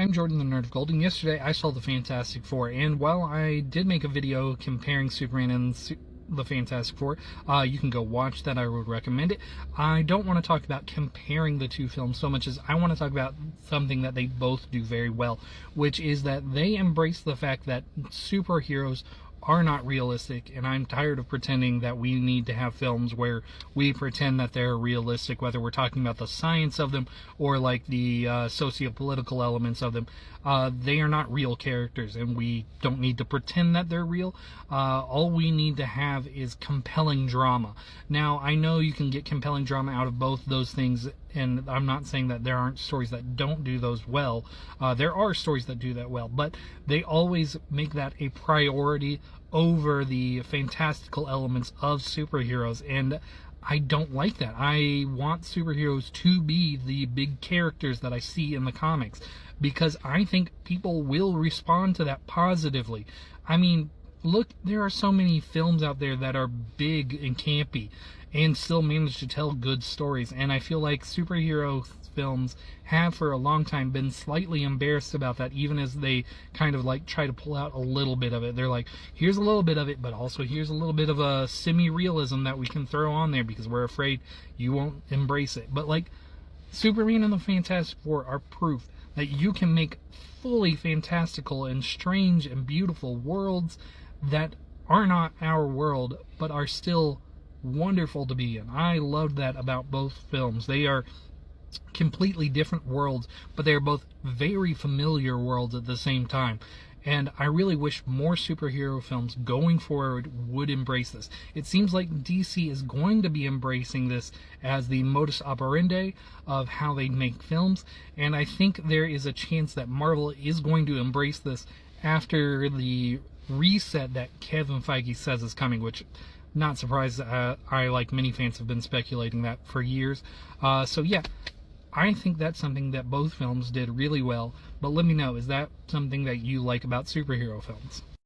I'm Jordan the Nerd of Gold, and yesterday I saw the Fantastic Four, and while I did make a video comparing Superman and the Fantastic Four, you can go watch that. I would recommend it. I don't want to talk about comparing the two films so much as I want to talk about something that they both do very well, which is that they embrace the fact that superheroes are not realistic, and I'm tired of pretending that we need to have films where we pretend that they're realistic, whether we're talking about the science of them or like the socio-political elements of them. They are not real characters, and we don't need to pretend that they're real. All we need to have is compelling drama. Now, I know you can get compelling drama out of both those things, and I'm not saying that there aren't stories that don't do those well. There are stories that do that well, but they always make that a priority over the fantastical elements of superheroes, and I don't like that. I want superheroes to be the big characters that I see in the comics, because I think people will respond to that positively. I mean, look, there are so many films out there that are big and campy and still manage to tell good stories, and I feel like superhero films have for a long time been slightly embarrassed about that, even as they kind of like try to pull out a little bit of it. They're like, here's a little bit of it, but also here's a little bit of a semi-realism that we can throw on there because we're afraid you won't embrace it. But like, Superman and the Fantastic Four are proof that you can make fully fantastical and strange and beautiful worlds that are not our world, but are still wonderful to be in. I loved that about both films. They are completely different worlds, but they are both very familiar worlds at the same time. And I really wish more superhero films going forward would embrace this. It seems like DC is going to be embracing this as the modus operandi of how they make films, and I think there is a chance that Marvel is going to embrace this after the reset that Kevin Feige says is coming, which, not surprised, I, like many fans, have been speculating that for years. So yeah, I think that's something that both films did really well, but let me know, is that something that you like about superhero films?